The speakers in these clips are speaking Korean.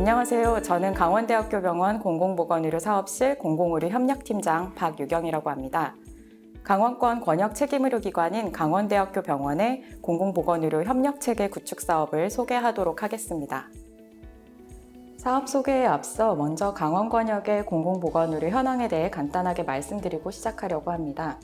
안녕하세요. 저는 강원대학교 병원 공공보건의료 사업실 공공의료 협력팀장 박유경이라고 합니다. 강원권 권역 책임의료기관인 강원대학교 병원의 공공보건의료 협력체계 구축 사업을 소개하도록 하겠습니다. 사업 소개에 앞서 먼저 강원권역의 공공보건의료 현황에 대해 간단하게 말씀드리고 시작하려고 합니다.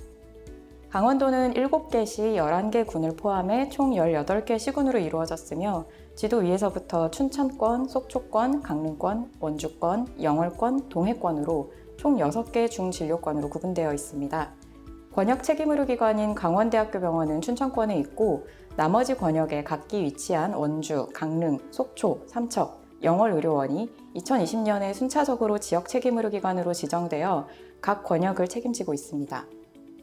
강원도는 7개 시 11개 군을 포함해 총 18개 시군으로 이루어졌으며 지도 위에서부터 춘천권, 속초권, 강릉권, 원주권, 영월권, 동해권으로 총 6개 중진료권으로 구분되어 있습니다. 권역 책임의료기관인 강원대학교 병원은 춘천권에 있고 나머지 권역에 각기 위치한 원주, 강릉, 속초, 삼척, 영월의료원이 2020년에 순차적으로 지역 책임의료기관으로 지정되어 각 권역을 책임지고 있습니다.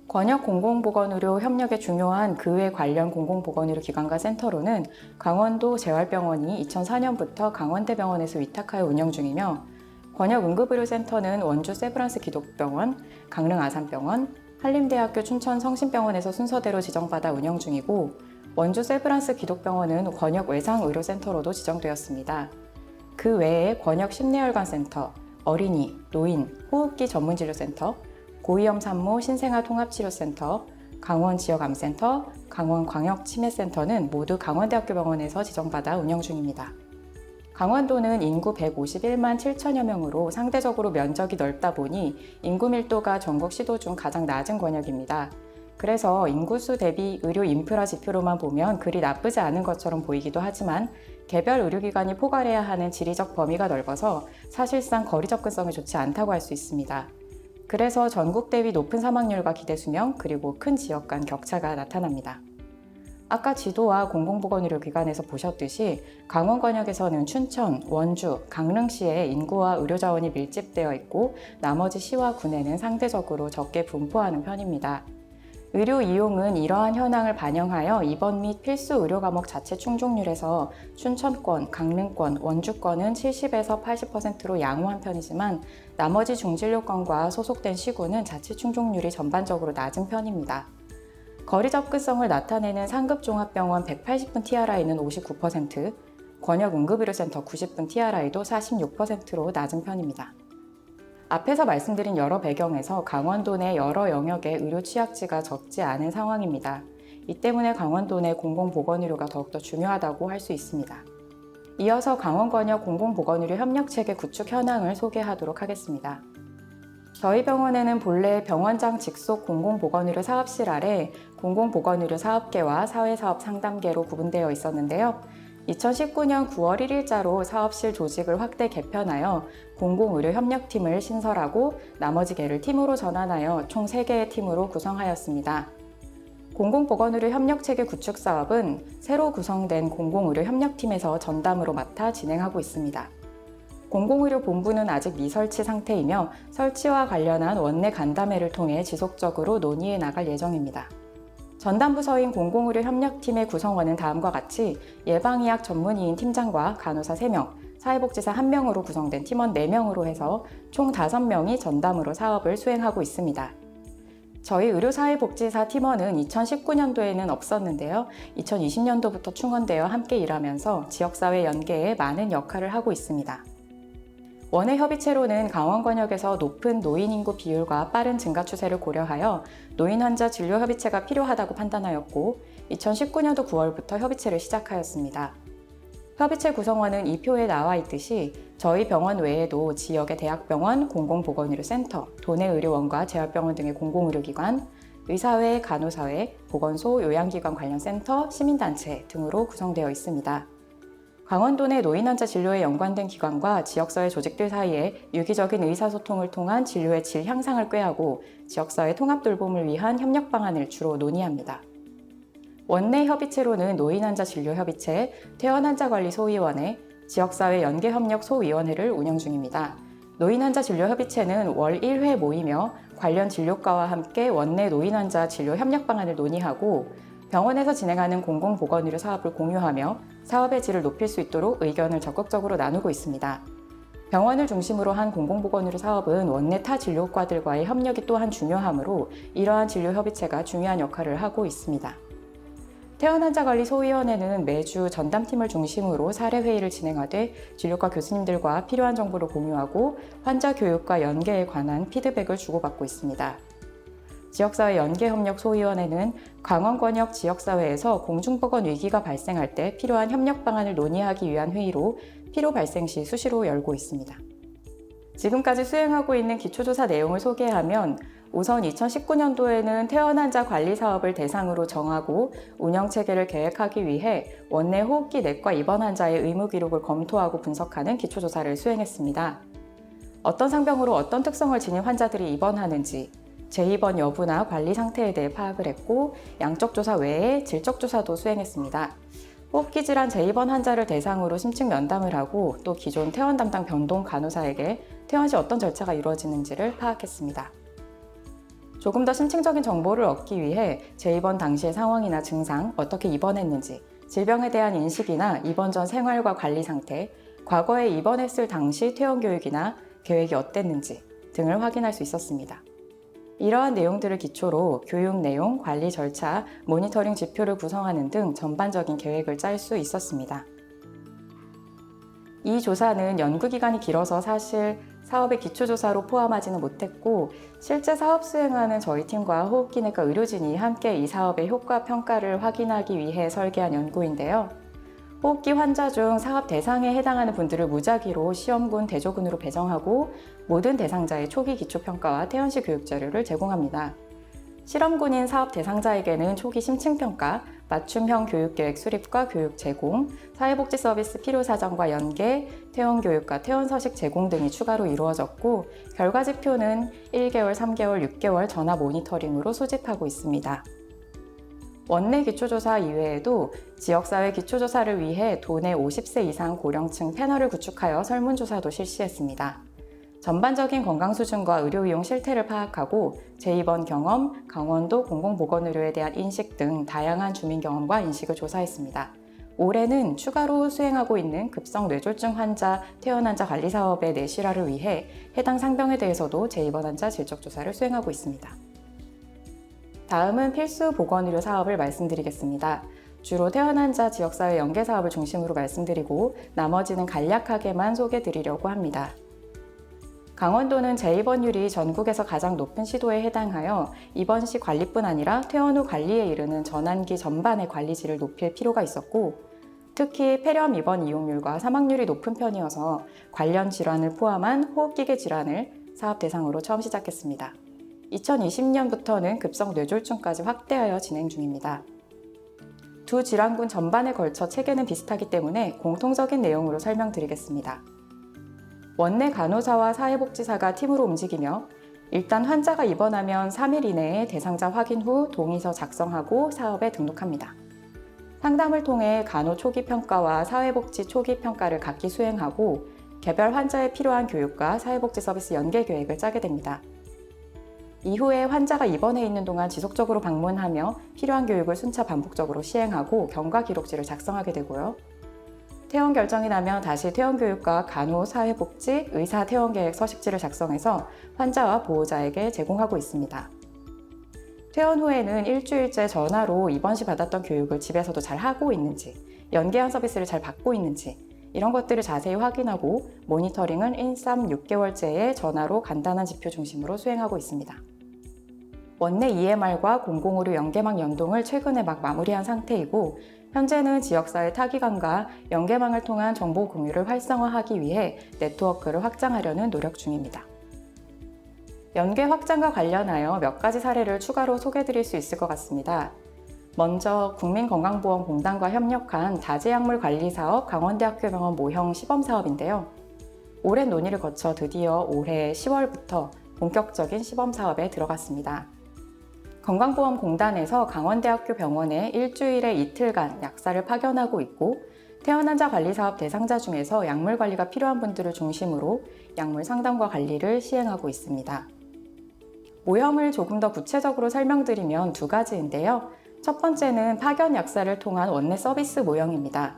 권역 공공보건의료 협력에 중요한 그 외 관련 공공보건의료 기관과 센터로는 강원도 재활병원이 2004년부터 강원대병원에서 위탁하여 운영 중이며 권역 응급의료센터는 원주 세브란스 기독병원, 강릉 아산병원, 한림대학교 춘천 성심병원에서 순서대로 지정받아 운영 중이고 원주 세브란스 기독병원은 권역 외상의료센터로도 지정되었습니다. 그 외에 권역 심내혈관센터, 어린이, 노인, 호흡기 전문진료센터, 고위험 산모 신생아 통합치료센터, 강원 지역암센터, 강원 광역치매센터는 모두 강원대학교 병원에서 지정받아 운영 중입니다. 강원도는 인구 151만 7천여 명으로 상대적으로 면적이 넓다 보니 인구 밀도가 전국 시도 중 가장 낮은 권역입니다. 그래서 인구수 대비 의료 인프라 지표로만 보면 그리 나쁘지 않은 것처럼 보이기도 하지만 개별 의료기관이 포괄해야 하는 지리적 범위가 넓어서 사실상 거리 접근성이 좋지 않다고 할 수 있습니다. 그래서 전국 대비 높은 사망률과 기대 수명 그리고 큰 지역 간 격차가 나타납니다. 아까 지도와 공공보건의료기관에서 보셨듯이 강원권역에서는 춘천, 원주, 강릉시에 인구와 의료자원이 밀집되어 있고 나머지 시와 군에는 상대적으로 적게 분포하는 편입니다. 의료 이용은 이러한 현황을 반영하여 입원 및 필수 의료 과목 자체 충족률에서 춘천권, 강릉권, 원주권은 70에서 80%로 양호한 편이지만 나머지 중진료권과 소속된 시군은 자체 충족률이 전반적으로 낮은 편입니다. 거리 접근성을 나타내는 상급종합병원 180분 TRI는 59%, 권역 응급의료센터 90분 TRI도 46%로 낮은 편입니다. 앞에서 말씀드린 여러 배경에서 강원도 내 여러 영역의 의료 취약지가 적지 않은 상황입니다. 이 때문에 강원도 내 공공보건의료가 더욱더 중요하다고 할 수 있습니다. 이어서 강원권역 공공보건의료 협력체계 구축 현황을 소개하도록 하겠습니다. 저희 병원에는 본래 병원장 직속 공공보건의료 사업실 아래 공공보건의료 사업계와 사회사업 상담계로 구분되어 있었는데요. 2019년 9월 1일자로 사업실 조직을 확대 개편하여 공공의료협력팀을 신설하고 나머지 개를 팀으로 전환하여 총 3개의 팀으로 구성하였습니다. 공공보건의료 협력체계 구축 사업은 새로 구성된 공공의료협력팀에서 전담으로 맡아 진행하고 있습니다. 공공의료본부는 아직 미설치 상태이며 설치와 관련한 원내 간담회를 통해 지속적으로 논의해 나갈 예정입니다. 전담부서인 공공의료협력팀의 구성원은 다음과 같이 예방의학 전문의인 팀장과 간호사 3명, 사회복지사 1명으로 구성된 팀원 4명으로 해서 총 5명이 전담으로 사업을 수행하고 있습니다. 저희 의료사회복지사 팀원은 2019년도에는 없었는데요. 2020년도부터 충원되어 함께 일하면서 지역사회 연계에 많은 역할을 하고 있습니다. 원외 협의체로는 강원권역에서 높은 노인 인구 비율과 빠른 증가 추세를 고려하여 노인 환자 진료 협의체가 필요하다고 판단하였고 2019년도 9월부터 협의체를 시작하였습니다. 협의체 구성원은 이 표에 나와 있듯이 저희 병원 외에도 지역의 대학병원, 공공보건의료센터, 도내의료원과 재활병원 등의 공공의료기관, 의사회, 간호사회, 보건소, 요양기관 관련 센터, 시민단체 등으로 구성되어 있습니다. 강원도 내 노인 환자 진료에 연관된 기관과 지역사회 조직들 사이에 유기적인 의사소통을 통한 진료의 질 향상을 꾀하고 지역사회 통합 돌봄을 위한 협력 방안을 주로 논의합니다. 원내 협의체로는 노인 환자 진료 협의체, 퇴원 환자 관리 소위원회, 지역사회 연계협력 소위원회를 운영 중입니다. 노인 환자 진료 협의체는 월 1회 모이며 관련 진료과와 함께 원내 노인 환자 진료 협력 방안을 논의하고 병원에서 진행하는 공공보건의료 사업을 공유하며 사업의 질을 높일 수 있도록 의견을 적극적으로 나누고 있습니다. 병원을 중심으로 한 공공보건의료 사업은 원내 타 진료과들과의 협력이 또한 중요하므로 이러한 진료협의체가 중요한 역할을 하고 있습니다. 태어난자관리소위원회는 매주 전담팀을 중심으로 사례회의를 진행하되 진료과 교수님들과 필요한 정보를 공유하고 환자 교육과 연계에 관한 피드백을 주고받고 있습니다. 지역사회 연계협력소위원회는 강원권역 지역사회에서 공중보건 위기가 발생할 때 필요한 협력 방안을 논의하기 위한 회의로 필요 발생 시 수시로 열고 있습니다. 지금까지 수행하고 있는 기초조사 내용을 소개하면 우선 2019년도에는 퇴원환자 관리 사업을 대상으로 정하고 운영체계를 계획하기 위해 원내 호흡기 내과 입원 환자의 의무 기록을 검토하고 분석하는 기초조사를 수행했습니다. 어떤 상병으로 어떤 특성을 지닌 환자들이 입원하는지, 재입원 여부나 관리 상태에 대해 파악을 했고 양적 조사 외에 질적 조사도 수행했습니다. 호흡기 질환 재입원 환자를 대상으로 심층 면담을 하고 또 기존 퇴원 담당 변동 간호사에게 퇴원 시 어떤 절차가 이루어지는지를 파악했습니다. 조금 더 심층적인 정보를 얻기 위해 재입원 당시의 상황이나 증상, 어떻게 입원했는지, 질병에 대한 인식이나 입원 전 생활과 관리 상태, 과거에 입원했을 당시 퇴원 교육이나 계획이 어땠는지 등을 확인할 수 있었습니다. 이러한 내용들을 기초로 교육 내용, 관리 절차, 모니터링 지표를 구성하는 등 전반적인 계획을 짤 수 있었습니다. 이 조사는 연구기간이 길어서 사실 사업의 기초조사로 포함하지는 못했고 실제 사업 수행하는 저희 팀과 호흡기내과 의료진이 함께 이 사업의 효과 평가를 확인하기 위해 설계한 연구인데요. 호흡기 환자 중 사업 대상에 해당하는 분들을 무작위로 시험군, 대조군으로 배정하고 모든 대상자의 초기 기초평가와 퇴원시 교육 자료를 제공합니다. 실험군인 사업 대상자에게는 초기 심층평가, 맞춤형 교육계획 수립과 교육 제공, 사회복지 서비스 필요 사정과 연계, 퇴원 교육과 퇴원 서식 제공 등이 추가로 이루어졌고 결과 지표는 1개월, 3개월, 6개월 전화 모니터링으로 수집하고 있습니다. 원내 기초조사 이외에도 지역사회 기초조사를 위해 도내 50세 이상 고령층 패널을 구축하여 설문조사도 실시했습니다. 전반적인 건강 수준과 의료 이용 실태를 파악하고 재입원 경험, 강원도 공공보건의료에 대한 인식 등 다양한 주민 경험과 인식을 조사했습니다. 올해는 추가로 수행하고 있는 급성 뇌졸중 환자, 퇴원 환자 관리 사업의 내실화를 위해 해당 상병에 대해서도 재입원 환자 질적 조사를 수행하고 있습니다. 다음은 필수 보건의료 사업을 말씀드리겠습니다. 주로 퇴원 환자 지역사회 연계 사업을 중심으로 말씀드리고 나머지는 간략하게만 소개드리려고 합니다. 강원도는 재입원율이 전국에서 가장 높은 시도에 해당하여 입원 시 관리뿐 아니라 퇴원 후 관리에 이르는 전환기 전반의 관리질을 높일 필요가 있었고 특히 폐렴 입원 이용률과 사망률이 높은 편이어서 관련 질환을 포함한 호흡기계 질환을 사업 대상으로 처음 시작했습니다. 2020년부터는 급성 뇌졸중까지 확대하여 진행 중입니다. 두 질환군 전반에 걸쳐 체계는 비슷하기 때문에 공통적인 내용으로 설명드리겠습니다. 원내 간호사와 사회복지사가 팀으로 움직이며 일단 환자가 입원하면 3일 이내에 대상자 확인 후 동의서 작성하고 사업에 등록합니다. 상담을 통해 간호 초기 평가와 사회복지 초기 평가를 각기 수행하고 개별 환자에 필요한 교육과 사회복지 서비스 연계 계획을 짜게 됩니다. 이후에 환자가 입원해 있는 동안 지속적으로 방문하며 필요한 교육을 순차 반복적으로 시행하고 경과 기록지를 작성하게 되고요. 퇴원 결정이 나면 다시 퇴원 교육과 간호, 사회복지, 의사 퇴원 계획 서식지를 작성해서 환자와 보호자에게 제공하고 있습니다. 퇴원 후에는 일주일째 전화로 입원 시 받았던 교육을 집에서도 잘 하고 있는지, 연계한 서비스를 잘 받고 있는지 이런 것들을 자세히 확인하고 모니터링은 1, 3, 6개월째에 전화로 간단한 지표 중심으로 수행하고 있습니다. 원내 EMR과 공공의료 연계망 연동을 최근에 막 마무리한 상태이고 현재는 지역사회 타기관과 연계망을 통한 정보 공유를 활성화하기 위해 네트워크를 확장하려는 노력 중입니다. 연계 확장과 관련하여 몇 가지 사례를 추가로 소개드릴 수 있을 것 같습니다. 먼저 국민건강보험공단과 협력한 다제약물 관리 사업 강원대학교 병원 모형 시범 사업인데요. 오랜 논의를 거쳐 드디어 올해 10월부터 본격적인 시범 사업에 들어갔습니다. 건강보험공단에서 강원대학교 병원에 일주일에 이틀간 약사를 파견하고 있고 퇴원 환자 관리 사업 대상자 중에서 약물 관리가 필요한 분들을 중심으로 약물 상담과 관리를 시행하고 있습니다. 모형을 조금 더 구체적으로 설명드리면 두 가지인데요. 첫 번째는 파견 약사를 통한 원내 서비스 모형입니다.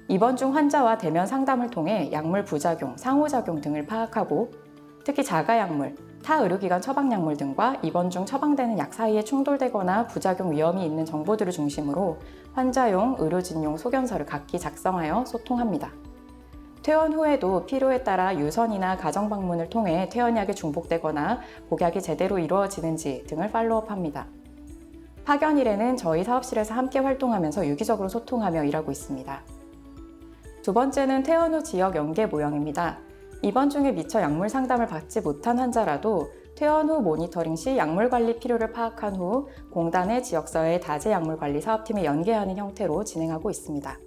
입원 중 환자와 대면 상담을 통해 약물 부작용, 상호작용 등을 파악하고 특히 자가약물, 타 의료기관 처방약물 등과 입원 중 처방되는 약 사이에 충돌되거나 부작용 위험이 있는 정보들을 중심으로 환자용, 의료진용 소견서를 각기 작성하여 소통합니다. 퇴원 후에도 필요에 따라 유선이나 가정방문을 통해 퇴원약이 중복되거나 복약이 제대로 이루어지는지 등을 팔로우업합니다. 파견일에는 저희 사업실에서 함께 활동하면서 유기적으로 소통하며 일하고 있습니다. 두 번째는 퇴원 후 지역 연계 모형입니다. 입원 중에 미처 약물 상담을 받지 못한 환자라도 퇴원 후 모니터링 시 약물 관리 필요를 파악한 후 공단의 지역사회 다제 약물 관리 사업팀에 연계하는 형태로 진행하고 있습니다.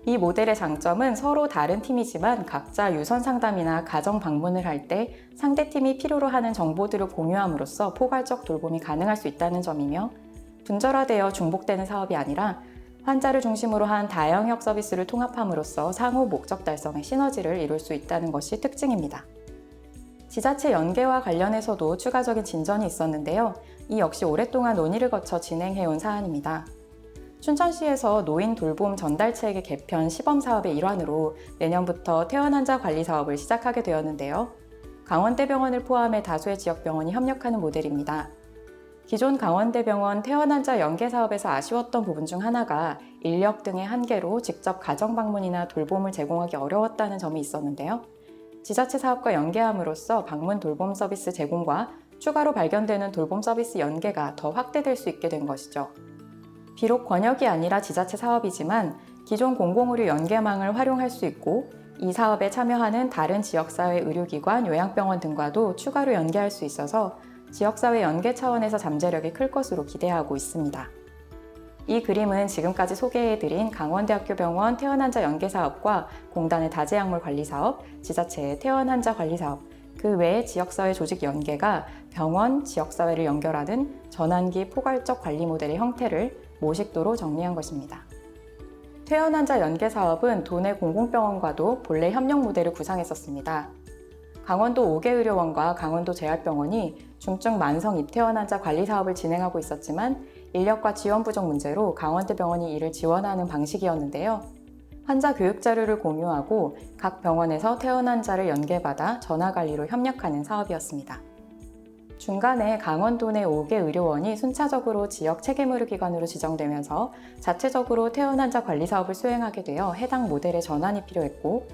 이 모델의 장점은 서로 다른 팀이지만 각자 유선 상담이나 가정 방문을 할 때 상대팀이 필요로 하는 정보들을 공유함으로써 포괄적 돌봄이 가능할 수 있다는 점이며 분절화되어 중복되는 사업이 아니라 환자를 중심으로 한 다양역 서비스를 통합함으로써 상호 목적 달성의 시너지를 이룰 수 있다는 것이 특징입니다. 지자체 연계와 관련해서도 추가적인 진전이 있었는데요. 이 역시 오랫동안 논의를 거쳐 진행해온 사안입니다. 춘천시에서 노인 돌봄 전달체계 개편 시범사업의 일환으로 내년부터 퇴원 환자 관리 사업을 시작하게 되었는데요. 강원대병원을 포함해 다수의 지역병원이 협력하는 모델입니다. 기존 강원대병원 퇴원 환자 연계 사업에서 아쉬웠던 부분 중 하나가 인력 등의 한계로 직접 가정 방문이나 돌봄을 제공하기 어려웠다는 점이 있었는데요. 지자체 사업과 연계함으로써 방문 돌봄 서비스 제공과 추가로 발견되는 돌봄 서비스 연계가 더 확대될 수 있게 된 것이죠. 비록 권역이 아니라 지자체 사업이지만 기존 공공의료 연계망을 활용할 수 있고 이 사업에 참여하는 다른 지역사회 의료기관, 요양병원 등과도 추가로 연계할 수 있어서 지역사회 연계 차원에서 잠재력이 클 것으로 기대하고 있습니다. 이 그림은 지금까지 소개해드린 강원대학교 병원 퇴원 환자 연계 사업과 공단의 다제약물 관리 사업, 지자체의 퇴원 환자 관리 사업, 그 외의 지역사회 조직 연계가 병원, 지역사회를 연결하는 전환기 포괄적 관리 모델의 형태를 모식도로 정리한 것입니다. 퇴원 환자 연계 사업은 도내 공공병원과도 본래 협력 모델을 구상했었습니다. 강원도 5개 의료원과 강원도 재활병원이 중증 만성 입퇴원 환자 관리 사업을 진행하고 있었지만 인력과 지원 부족 문제로 강원대병원이 이를 지원하는 방식이었는데요. 환자 교육 자료를 공유하고 각 병원에서 퇴원 환자를 연계받아 전화관리로 협력하는 사업이었습니다. 중간에 강원도 내 5개 의료원이 순차적으로 지역 책임의료기관으로 지정되면서 자체적으로 퇴원 환자 관리 사업을 수행하게 되어 해당 모델의 전환이 필요했고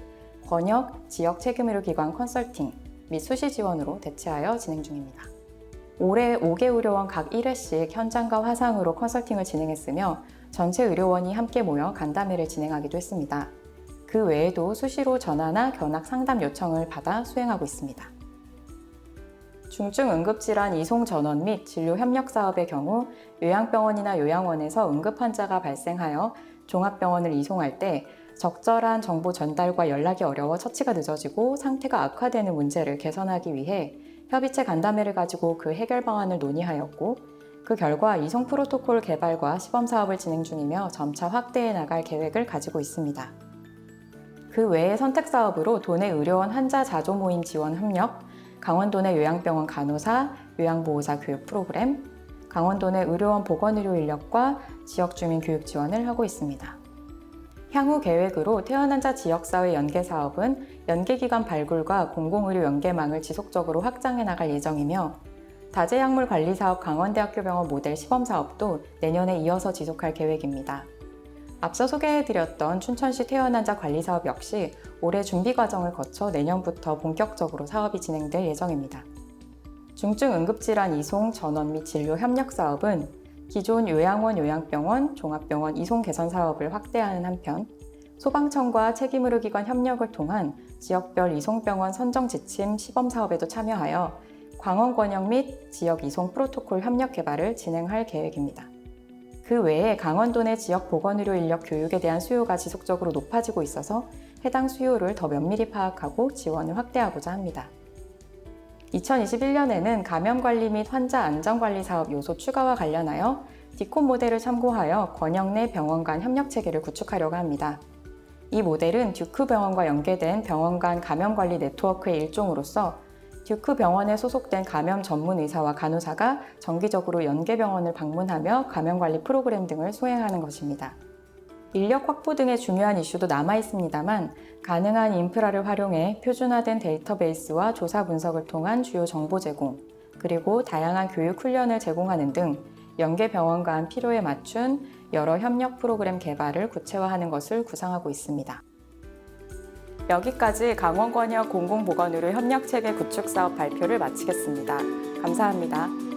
권역, 지역 책임의료기관 컨설팅 및 수시 지원으로 대체하여 진행 중입니다. 올해 5개 의료원 각 1회씩 현장과 화상으로 컨설팅을 진행했으며 전체 의료원이 함께 모여 간담회를 진행하기도 했습니다. 그 외에도 수시로 전화나 견학 상담 요청을 받아 수행하고 있습니다. 중증 응급질환 이송 전원 및 진료 협력 사업의 경우 요양병원이나 요양원에서 응급 환자가 발생하여 종합병원을 이송할 때 적절한 정보 전달과 연락이 어려워 처치가 늦어지고 상태가 악화되는 문제를 개선하기 위해 협의체 간담회를 가지고 그 해결 방안을 논의하였고 그 결과 이송 프로토콜 개발과 시범 사업을 진행 중이며 점차 확대해 나갈 계획을 가지고 있습니다. 그 외에 선택 사업으로 도내 의료원 환자 자조 모임 지원 협력, 강원도 내 요양병원 간호사, 요양보호사 교육 프로그램, 강원도 내 의료원 보건의료 인력과 지역 주민 교육 지원을 하고 있습니다. 향후 계획으로 퇴원 환자 지역사회 연계 사업은 연계기관 발굴과 공공의료 연계망을 지속적으로 확장해 나갈 예정이며 다제약물 관리 사업 강원대학교 병원 모델 시범 사업도 내년에 이어서 지속할 계획입니다. 앞서 소개해드렸던 춘천시 퇴원 환자 관리 사업 역시 올해 준비 과정을 거쳐 내년부터 본격적으로 사업이 진행될 예정입니다. 중증 응급질환 이송 전원 및 진료 협력 사업은 기존 요양원, 요양병원, 종합병원 이송 개선 사업을 확대하는 한편 소방청과 책임의료기관 협력을 통한 지역별 이송병원 선정 지침 시범 사업에도 참여하여 광원 권역 및 지역 이송 프로토콜 협력 개발을 진행할 계획입니다. 그 외에 강원도 내 지역 보건의료 인력 교육에 대한 수요가 지속적으로 높아지고 있어서 해당 수요를 더 면밀히 파악하고 지원을 확대하고자 합니다. 2021년에는 감염관리 및 환자 안전관리 사업 요소 추가와 관련하여 디콘 모델을 참고하여 권역 내 병원 간 협력체계를 구축하려고 합니다. 이 모델은 듀크 병원과 연계된 병원 간 감염관리 네트워크의 일종으로서 듀크 병원에 소속된 감염 전문 의사와 간호사가 정기적으로 연계병원을 방문하며 감염관리 프로그램 등을 수행하는 것입니다. 인력 확보 등의 중요한 이슈도 남아 있습니다만 가능한 인프라를 활용해 표준화된 데이터베이스와 조사 분석을 통한 주요 정보 제공, 그리고 다양한 교육 훈련을 제공하는 등 연계 병원 간 필요에 맞춘 여러 협력 프로그램 개발을 구체화하는 것을 구상하고 있습니다. 여기까지 강원권역 공공보건의료 협력체계 구축 사업 발표를 마치겠습니다. 감사합니다.